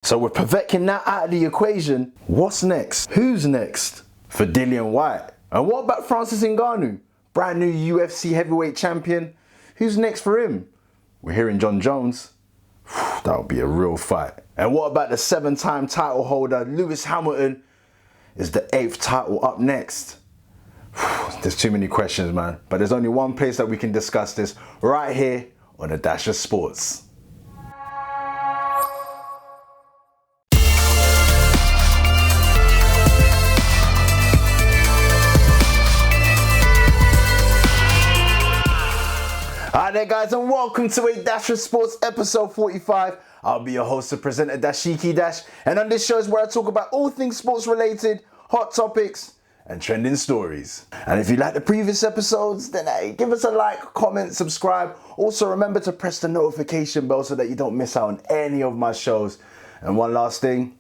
So with Povetkin now out of the equation, what's next? Who's next for Dillian Whyte? And what about Francis Ngannou? Brand new UFC heavyweight champion. Who's next for him? We're hearing Jon Jones. That would be a real fight. And what about the 7-time title holder, Lewis Hamilton? Is the 8th title up next? There's too many questions, man. But there's only one place that we can discuss this, right here on the Dash of Sports. Hi there guys, and welcome to a Dash of Sports episode 45. I'll be your host and presenter, Dashiki Dash, and on this show is where I talk about all things sports related, hot topics, and trending stories. And if you like the previous episodes, then hey, give us a like, comment, subscribe. Also remember to press the notification bell so that you don't miss out on any of my shows. And one last thing,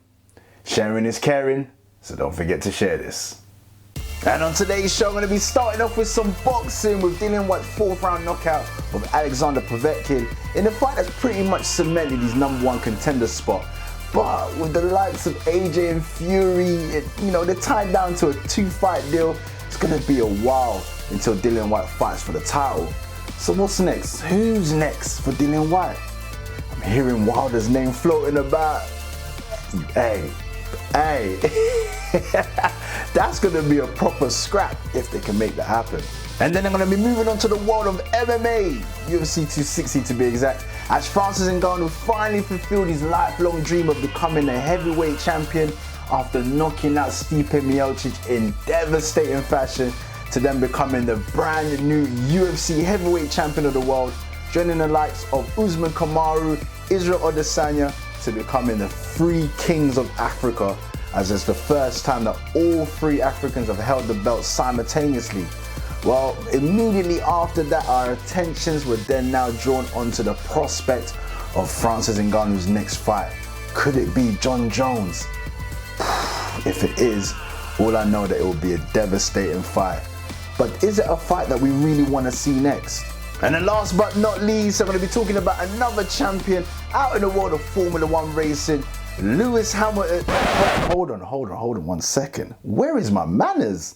sharing is caring, so don't forget to share this. And on today's show, I'm going to be starting off with some boxing with Dillian Whyte's 4th round knockout of Alexander Povetkin in a fight that's pretty much cemented his #1 contender spot. But with the likes of AJ and Fury, they're tied down to a 2-fight deal. It's going to be a while until Dillian Whyte fights for the title. So what's next? Who's next for Dillian Whyte? I'm hearing Wilder's name floating about. Hey. That's going to be a proper scrap if they can make that happen. And then I'm going to be moving on to the world of MMA, UFC 260 to be exact, as Francis Ngannou finally fulfilled his lifelong dream of becoming a heavyweight champion after knocking out Stipe Miocic in devastating fashion, to then becoming the brand new UFC heavyweight champion of the world, joining the likes of Usman Kamaru, Israel Adesanya, to becoming the 3 kings of Africa, as it's the first time that all 3 Africans have held the belt simultaneously. Well, immediately after that, our attentions were then now drawn onto the prospect of Francis Ngannou's next fight. Could it be Jon Jones? If it is, all I know that it will be a devastating fight. But is it a fight that we really want to see next? And then last but not least, I'm going to be talking about another champion out in the world of Formula 1 racing, Lewis Hamilton. Hold on 1 second. Where is my manners?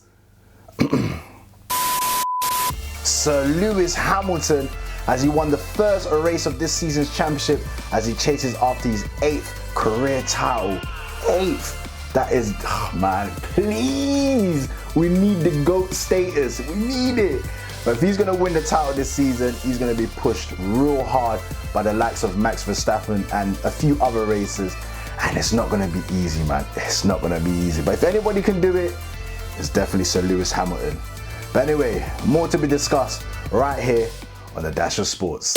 Sir Lewis Hamilton, as he won the first race of this season's championship as he chases after his 8th career title. 8th. That is, man, please. We need the GOAT status. We need it. But if he's going to win the title this season, he's going to be pushed real hard by the likes of Max Verstappen and a few other racers. And it's not going to be easy, man. It's not going to be easy. But if anybody can do it, it's definitely Sir Lewis Hamilton. But anyway, more to be discussed right here on the Dash of Sports.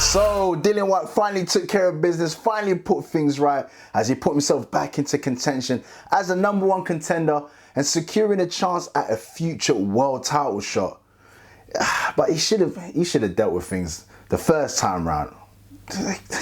So Dillian Whyte finally took care of business, finally put things right as he put himself back into contention as the #1 contender and securing a chance at a future world title shot. But he should have dealt with things the first time round.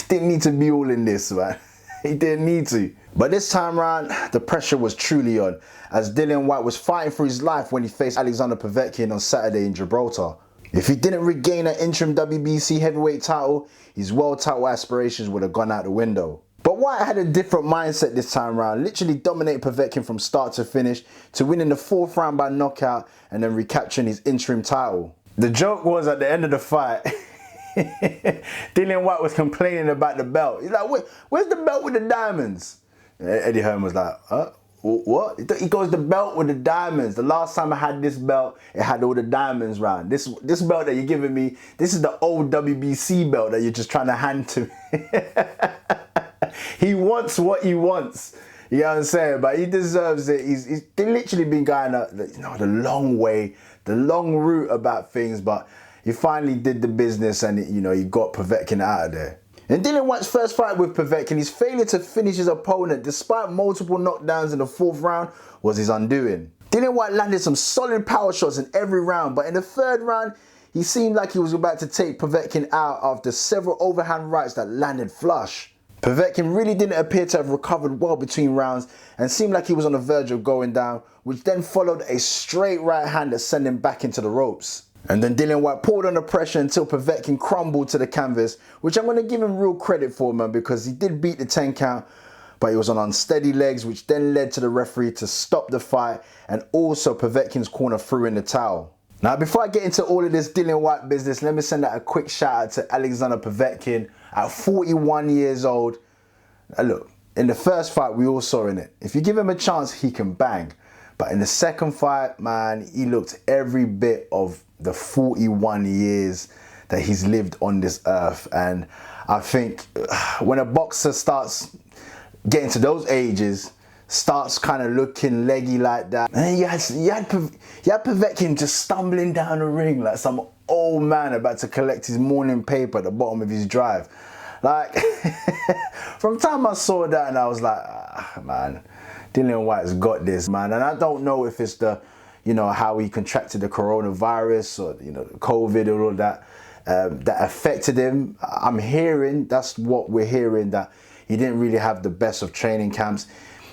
Didn't need to be all in this, man. He didn't need to. But this time round, the pressure was truly on, as Dillian Whyte was fighting for his life when he faced Alexander Povetkin on Saturday in Gibraltar. If he didn't regain an interim WBC heavyweight title, his world title aspirations would have gone out the window. But Whyte had a different mindset this time round, literally dominated Povetkin from start to finish, to winning the 4th round by knockout and then recapturing his interim title. The joke was at the end of the fight, Dillian Whyte was complaining about the belt. He's like, where's the belt with the diamonds? Eddie Hearn was like, what? He goes, the belt with the diamonds. The last time I had this belt, it had all the diamonds round. This belt that you're giving me, this is the old WBC belt that you're just trying to hand to me. He wants what he wants. You know what I'm saying? But he deserves it. He's literally been going the long way, the long route about things, but he finally did the business and he got Povetkin out of there. In Dillian Whyte's first fight with Povetkin, his failure to finish his opponent despite multiple knockdowns in the 4th round was his undoing. Dillian Whyte landed some solid power shots in every round, but in the 3rd round, he seemed like he was about to take Povetkin out after several overhand rights that landed flush. Povetkin really didn't appear to have recovered well between rounds and seemed like he was on the verge of going down, which then followed a straight right hand that sent him back into the ropes. And then Dillian Whyte pulled under pressure until Povetkin crumbled to the canvas, which I'm going to give him real credit for, man, because he did beat the 10 count, but he was on unsteady legs, which then led to the referee to stop the fight, and also Povetkin's corner threw in the towel. Now, before I get into all of this Dillian Whyte business, let me send out a quick shout out to Alexander Povetkin at 41 years old. Now look, in the first fight, we all saw in it, if you give him a chance, he can bang. But in the second fight, man, he looked every bit of the 41 years that he's lived on this earth. And I think when a boxer starts getting to those ages, starts kind of looking leggy like that, and you had Povetkin just stumbling down the ring like some old man about to collect his morning paper at the bottom of his drive. Like, from time I saw that, and I was like, man, Dillian Whyte's got this, man. And I don't know if it's the, you know, how he contracted the coronavirus or, you know, COVID or all that, that affected him. I'm hearing, that's what we're hearing, that he didn't really have the best of training camps.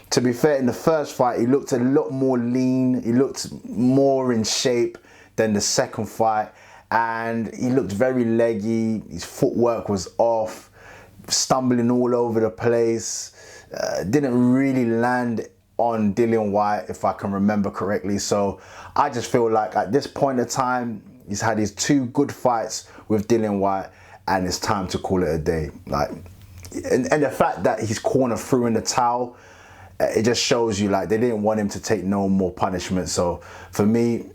To be fair, in the first fight, he looked a lot more lean. He looked more in shape than the second fight. And he looked very leggy. His footwork was off, stumbling all over the place. Didn't really land on Dillian Whyte, if I can remember correctly. So I just feel like at this point in time, he's had his 2 good fights with Dillian Whyte, and it's time to call it a day. Like, and the fact that his corner threw in the towel, it just shows you, like, they didn't want him to take no more punishment. So for me,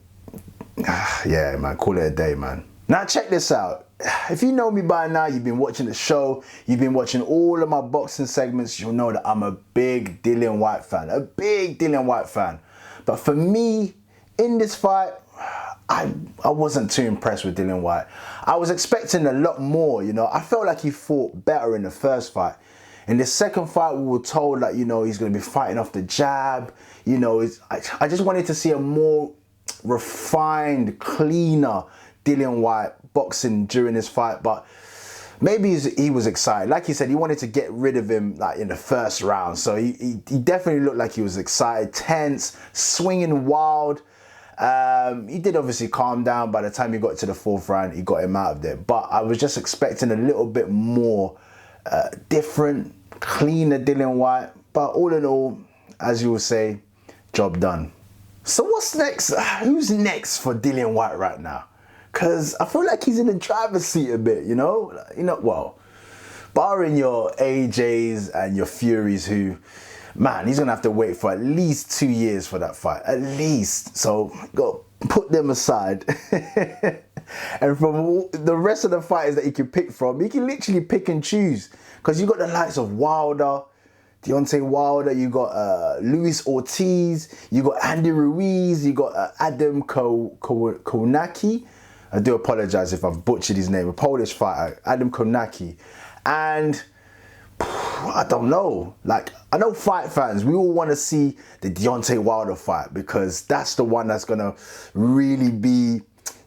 yeah, man, call it a day, man. Now check this out. If you know me by now, you've been watching the show, you've been watching all of my boxing segments, you'll know that I'm a big Dillian Whyte fan, a big Dillian Whyte fan. But for me, in this fight, I wasn't too impressed with Dillian Whyte. I was expecting a lot more, you know. I felt like he fought better in the first fight. In the second fight, we were told that, you know, he's going to be fighting off the jab. You know, I just wanted to see a more refined, cleaner Dillian Whyte boxing during this fight, but maybe he was excited. Like he said, he wanted to get rid of him like in the first round. So he definitely looked like he was excited, tense, swinging wild. He did obviously calm down. By the time he got to the 4th round, he got him out of there. But I was just expecting a little bit more different, cleaner Dillian Whyte. But all in all, as you will say, job done. So what's next? Who's next for Dillian Whyte right now? Because I feel like he's in the driver's seat a bit, you know? Well, barring your AJs and your Furies who, man, he's going to have to wait for at least 2 years for that fight. At least. So, go put them aside. And from the rest of the fighters that he can pick from, he can literally pick and choose. Because you got the likes of Wilder, Deontay Wilder, you got Luis Ortiz, you got Andy Ruiz, you got Adam Kownacki. I do apologize if I've butchered his name, a Polish fighter, Adam Kownacki. And I don't know, like, I know fight fans, we all want to see the Deontay Wilder fight because that's the one that's going to really be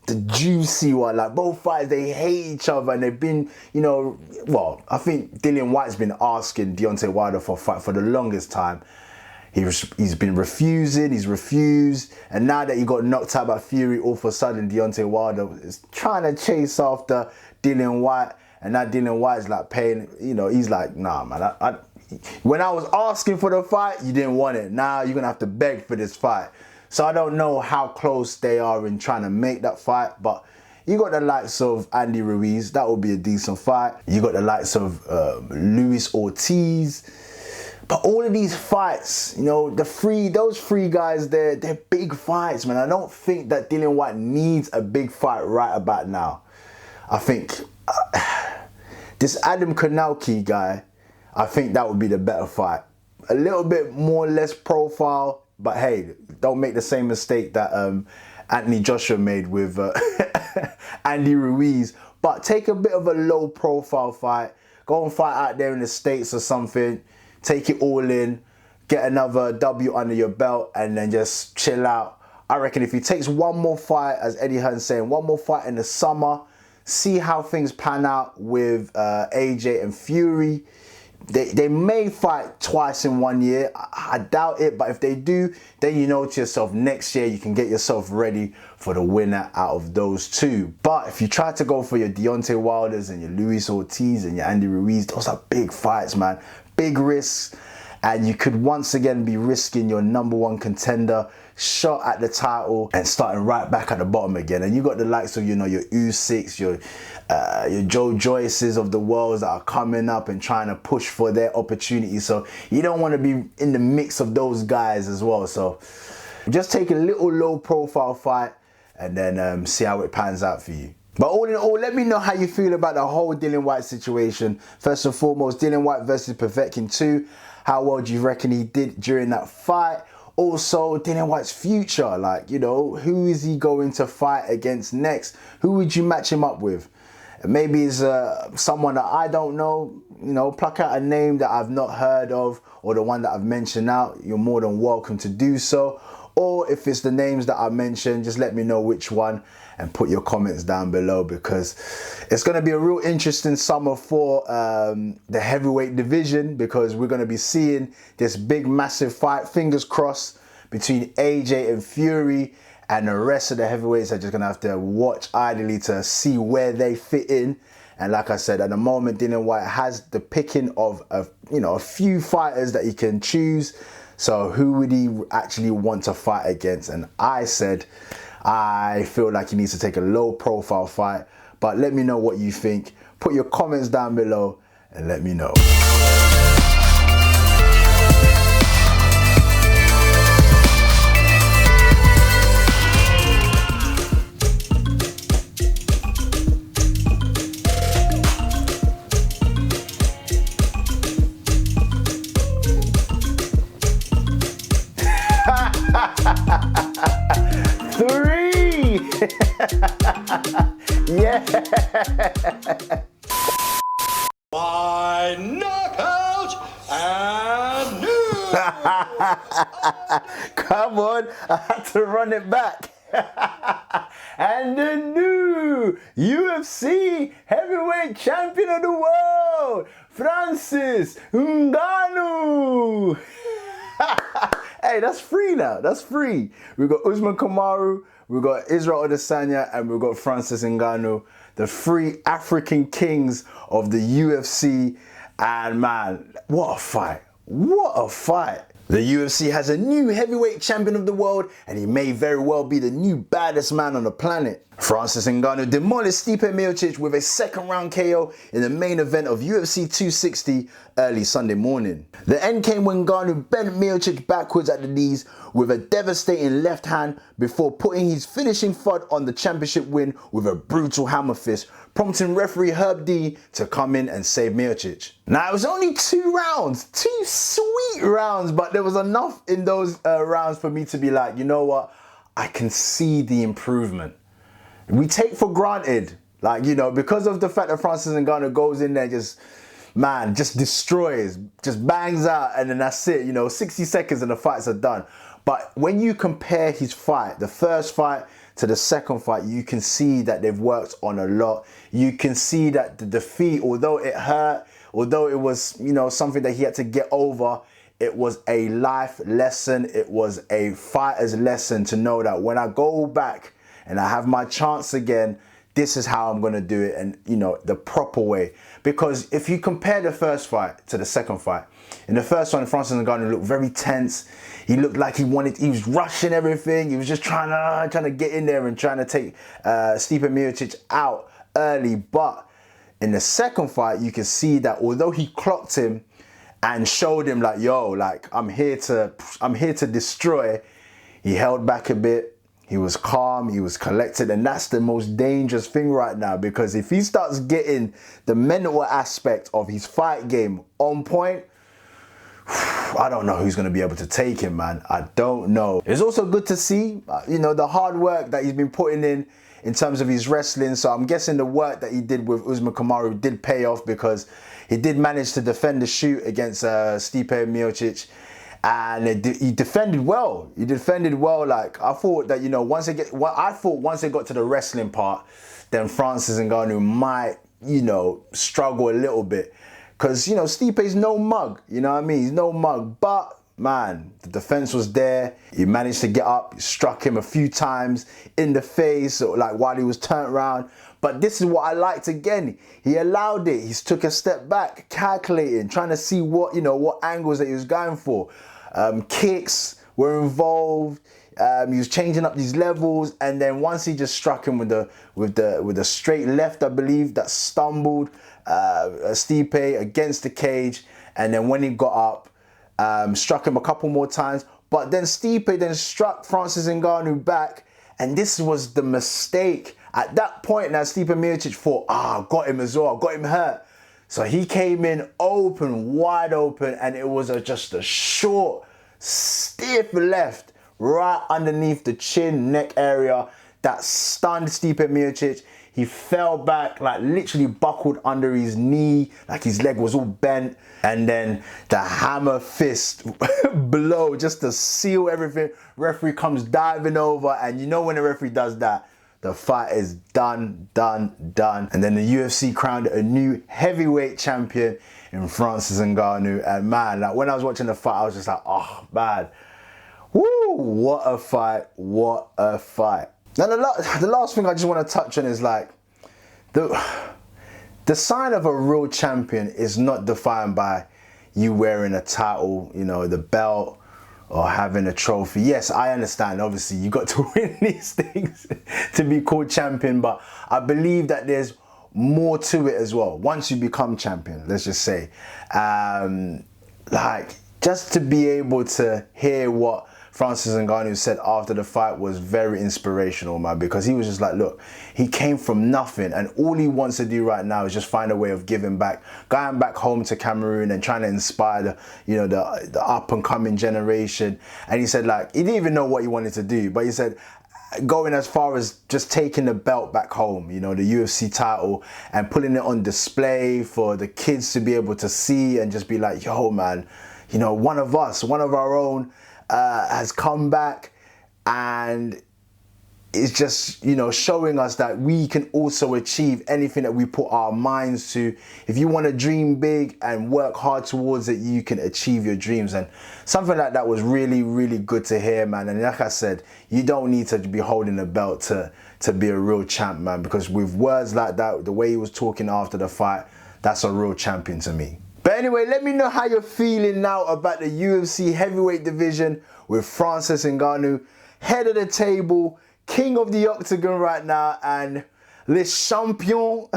the juicy one. Like, both fighters, they hate each other and they've been, you know, well, I think Dillian Whyte's been asking Deontay Wilder for a fight for the longest time. He's been refusing, he's refused, and now that he got knocked out by Fury, all of a sudden Deontay Wilder is trying to chase after Dillian Whyte, and now Dillian Whyte's like paying, you know, he's like, nah, man, when I was asking for the fight, you didn't want it. Now you're gonna have to beg for this fight. So I don't know how close they are in trying to make that fight, but you got the likes of Andy Ruiz, that would be a decent fight. You got the likes of Luis Ortiz. But all of these fights, you know, those three guys, they're big fights, man. I don't think that Dillian Whyte needs a big fight right about now. I think this Adam Kownacki guy, I think that would be the better fight. A little bit more less profile, but hey, don't make the same mistake that Anthony Joshua made with Andy Ruiz. But take a bit of a low profile fight. Go and fight out there in the States or something. Take it all in, get another W under your belt, and then just chill out. I reckon if he takes one more fight, as Eddie Hearn's saying, one more fight in the summer, see how things pan out with AJ and Fury. They may fight twice in 1 year. I doubt it, but if they do, then you know to yourself, next year you can get yourself ready for the winner out of those two. But if you try to go for your Deontay Wilders and your Luis Ortiz and your Andy Ruiz, those are big fights, man. Big risks. And you could once again be risking your number one contender shot at the title and starting right back at the bottom again. And you got the likes of, you know, your Usyks, your Joe Joyces of the world that are coming up and trying to push for their opportunity. So you don't want to be in the mix of those guys as well. So just take a little low profile fight and then see how it pans out for you. But all in all, let me know how you feel about the whole Dillian Whyte situation. First and foremost, Dillian Whyte versus Povetkin 2. How well do you reckon he did during that fight? Also, Dillian Whyte's future, like, you know, who is he going to fight against next? Who would you match him up with? Maybe it's someone that I don't know, you know, pluck out a name that I've not heard of or the one that I've mentioned out. You're more than welcome to do so. Or if it's the names that I mentioned, just let me know which one and put your comments down below, because it's going to be a real interesting summer for the heavyweight division, because we're going to be seeing this big massive fight, fingers crossed, between AJ and Fury, and the rest of the heavyweights are just going to have to watch idly to see where they fit in. And like I said, at the moment, Dillian Whyte has the picking of a few fighters that he can choose. So who would he actually want to fight against? And I said, I feel like he needs to take a low profile fight. But let me know what you think. Put your comments down below and let me know. 3! Yeah! By knockout and news! Come on, I had to run it back. And the new UFC heavyweight champion of the world, Francis Ngannou. Hey, that's free now. That's free. We've got Usman Kamaru, we've got Israel Adesanya, and we've got Francis Ngannou, the three African kings of the UFC. And man, what a fight. What a fight. The UFC has a new heavyweight champion of the world, and he may very well be the new baddest man on the planet. Francis Ngannou demolished Stipe Miocic with a second round KO in the main event of UFC 260 early Sunday morning. The end came when Ngannou bent Miocic backwards at the knees with a devastating left hand before putting his finishing thud on the championship win with a brutal hammer fist, prompting referee Herb Dean to come in and save Miocic. Now, it was only 2 rounds, 2 sweet rounds, but there was enough in those rounds for me to be like, you know what, I can see the improvement. We take for granted, like, you know, because of the fact that Francis Ngannou goes in there, just destroys, just bangs out, and then that's it, you know, 60 seconds and the fights are done. But when you compare his fight, the first fight to the second fight, you can see that they've worked on a lot. You can see that the defeat, although it hurt, although it was, you know, something that he had to get over, it was a life lesson. It was a fighter's lesson to know that when I go back and I have my chance again, this is how I'm going to do it, and, you know, the proper way. Because if you compare the first fight to the second fight, in the first one, Francis Ngannou looked very tense. He looked like he was rushing everything. He was just trying to get in there and trying to take Stipe Miocic out early. But in the second fight, you can see that although he clocked him and showed him like, yo, like, I'm here to destroy, he held back a bit. He was calm, he was collected, and that's the most dangerous thing right now, because if he starts getting the mental aspect of his fight game on point, I don't know who's going to be able to take him, man. I don't know. It's also good to see, you know, the hard work that he's been putting in terms of his wrestling. So I'm guessing the work that he did with Usman Kamaru did pay off, because he did manage to defend the shoot against Stipe Miocic. And he defended well. He defended well. Like, I thought that, you know, once it got to the wrestling part, then Francis Ngannou might, you know, struggle a little bit. Because, you know, Stipe's no mug. You know what I mean? He's no mug. But man, the defense was there. He managed to get up, struck him a few times in the face, like while he was turned around. But this is what I liked again. He allowed it. He took a step back, calculating, trying to see what, what angles that he was going for. Kicks were involved. He was changing up these levels, and then once he just struck him with the straight left, I believe, that stumbled Stipe against the cage, and then when he got up, struck him a couple more times. But then Stipe then struck Francis Ngannou back, and this was the mistake. At that point now, Stipe Miocic thought, got him as well, got him hurt. So he came in open, wide open, and it was just a short, stiff left right underneath the chin, neck area that stunned Stipe Miocic. He fell back, like literally buckled under his knee, like his leg was all bent. And then the hammer fist blow just to seal everything. Referee comes diving over, and you know when the referee does that, the fight is done, done, done. And then the UFC crowned a new heavyweight champion in Francis Ngannou. And man, like when I was watching the fight, I was just like, oh man, woo, what a fight, what a fight. Now the last thing I just want to touch on is like, the sign of a real champion is not defined by you wearing a title, the belt, or having a trophy. Yes, I understand, obviously, you got to win these things to be called champion, but I believe that there's more to it as well. Once you become champion, let's just say, like, just to be able to hear what Francis Ngannou said after the fight was very inspirational, man, because he was just like, look, he came from nothing, and all he wants to do right now is just find a way of giving back, going back home to Cameroon and trying to inspire the up and coming generation. And he said, like, he didn't even know what he wanted to do, but he said, going as far as just taking the belt back home, the UFC title, and putting it on display for the kids to be able to see and just be like, yo, man, one of us, one of our own, has come back, and it's just, showing us that we can also achieve anything that we put our minds to. If you want to dream big and work hard towards it, you can achieve your dreams. And something like that was really, really good to hear, man. And like I said, you don't need to be holding a belt to be a real champ, man, because with words like that, the way he was talking after the fight, that's a real champion to me. But anyway, let me know how you're feeling now about the UFC heavyweight division with Francis Ngannou, head of the table, king of the octagon right now, and le champion.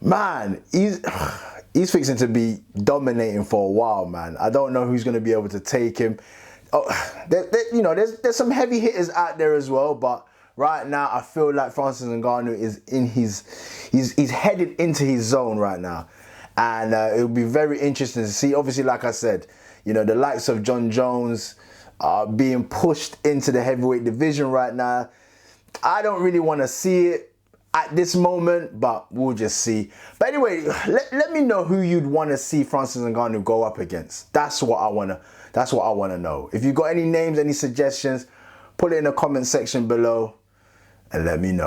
Man, he's fixing to be dominating for a while, man. I don't know who's going to be able to take him. There's some heavy hitters out there as well, but right now I feel like Francis Ngannou is in he's headed into his zone right now. And it'll be very interesting to see. Obviously, like I said, the likes of John Jones are being pushed into the heavyweight division right now. I don't really want to see it at this moment, but we'll just see. But anyway, let me know who you'd want to see Francis Ngannou go up against. That's what I want to know. If you've got any names, any suggestions, put it in the comment section below and let me know.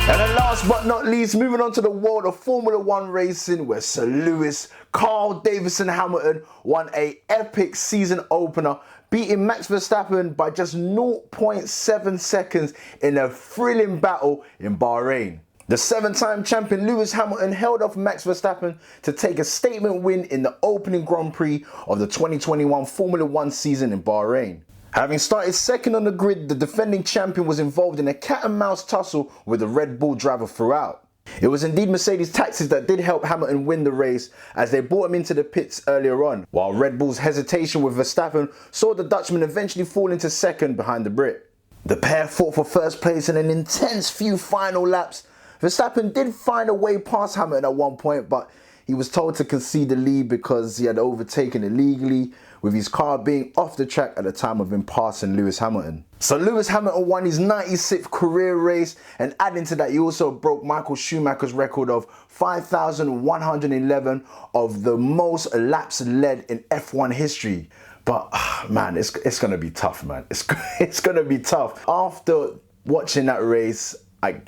And then last but not least, moving on to the world of Formula One racing, where Sir Lewis Carl Davison Hamilton won an epic season opener, beating Max Verstappen by just 0.7 seconds in a thrilling battle in Bahrain. The 7-time champion Lewis Hamilton held off Max Verstappen to take a statement win in the opening Grand Prix of the 2021 Formula One season in Bahrain. Having started second on the grid, the defending champion was involved in a cat and mouse tussle with the Red Bull driver throughout. It was indeed Mercedes' tactics that did help Hamilton win the race, as they brought him into the pits earlier on, while Red Bull's hesitation with Verstappen saw the Dutchman eventually fall into second behind the Brit. The pair fought for first place in an intense few final laps. Verstappen did find a way past Hamilton at one point, but he was told to concede the lead because he had overtaken illegally, with his car being off the track at the time of him passing Lewis Hamilton. So Lewis Hamilton won his 96th career race, and adding to that, he also broke Michael Schumacher's record of 5,111 of the most laps led in F1 history. But man, it's gonna be tough, man. It's gonna be tough. After watching that race,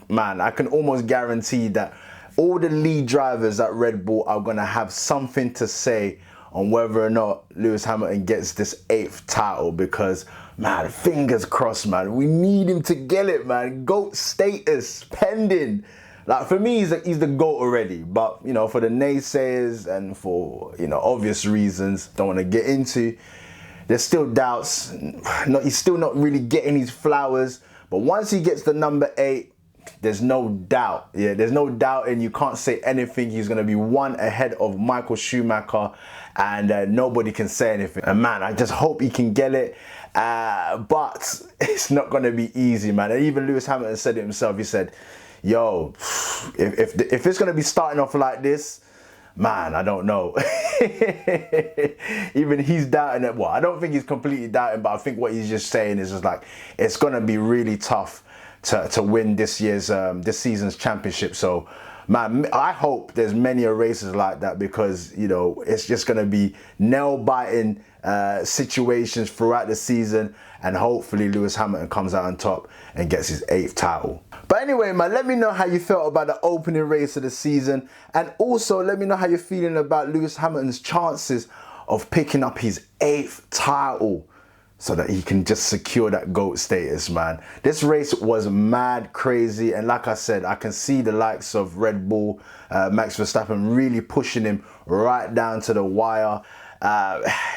man, I can almost guarantee that all the lead drivers at Red Bull are going to have something to say on whether or not Lewis Hamilton gets this 8th title, because, man, fingers crossed, man. We need him to get it, man. GOAT status pending. Like, for me, he's the GOAT already. But, you know, for the naysayers and for, you know, obvious reasons don't want to get into, there's still doubts. He's still not really getting his flowers. But once he gets the number 8, there's no doubt. Yeah, there's no doubt, and you can't say anything. He's going to be one ahead of Michael Schumacher, and nobody can say anything. And man, I just hope he can get it. But it's not going to be easy, man. And even Lewis Hamilton said it himself. He said, yo, if it's going to be starting off like this, man, I don't know. Even he's doubting it. Well, I don't think he's completely doubting, but I think what he's just saying is just like, it's going to be really tough to win this season's championship. So, man, I hope there's many races like that, because, you know, it's just going to be nail-biting situations throughout the season, and hopefully Lewis Hamilton comes out on top and gets his 8th title. But anyway, man, let me know how you felt about the opening race of the season, and also let me know how you're feeling about Lewis Hamilton's chances of picking up his 8th title, so that he can just secure that GOAT status, man. This race was mad crazy, and like I said, I can see the likes of Red Bull, Max Verstappen, really pushing him right down to the wire.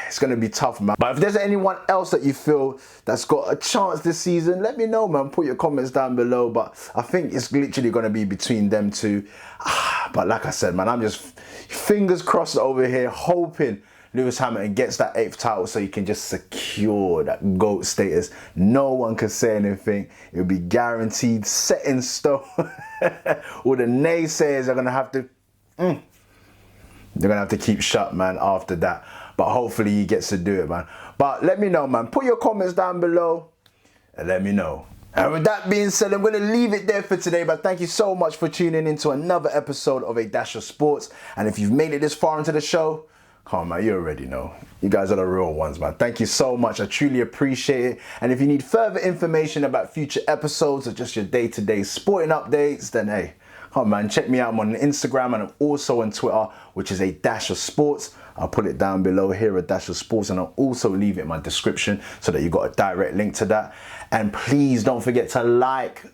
It's going to be tough, man. But if there's anyone else that you feel that's got a chance this season, let me know, man. Put your comments down below. But I think it's literally going to be between them two. But like I said, man, I'm just fingers crossed over here, hoping Lewis Hamilton gets that 8th title so he can just secure that GOAT status. No one can say anything. It'll be guaranteed, set in stone. All the naysayers are going to have to... They're going to have to keep shut, man, after that. But hopefully he gets to do it, man. But let me know, man. Put your comments down below and let me know. And with that being said, I'm going to leave it there for today. But thank you so much for tuning in to another episode of A Dash of Sports. And if you've made it this far into the show, come on, man, you already know. You guys are the real ones, man. Thank you so much. I truly appreciate it. And if you need further information about future episodes or just your day-to-day sporting updates, then hey, come on, man, check me out. I'm on Instagram, and I'm also on Twitter, which is A Dash of Sports. I'll put it down below here, A Dash of Sports, and I'll also leave it in my description so that you've got a direct link to that. And please don't forget to like,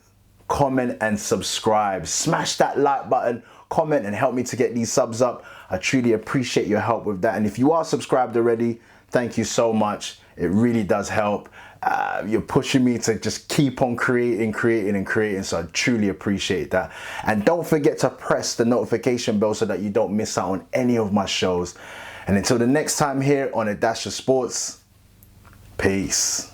comment, and subscribe. Smash that like button, comment, and help me to get these subs up. I truly appreciate your help with that. And if you are subscribed already, thank you so much. It really does help. You're pushing me to just keep on creating. So I truly appreciate that. And don't forget to press the notification bell so that you don't miss out on any of my shows. And until the next time here on A Dash of Sports, peace.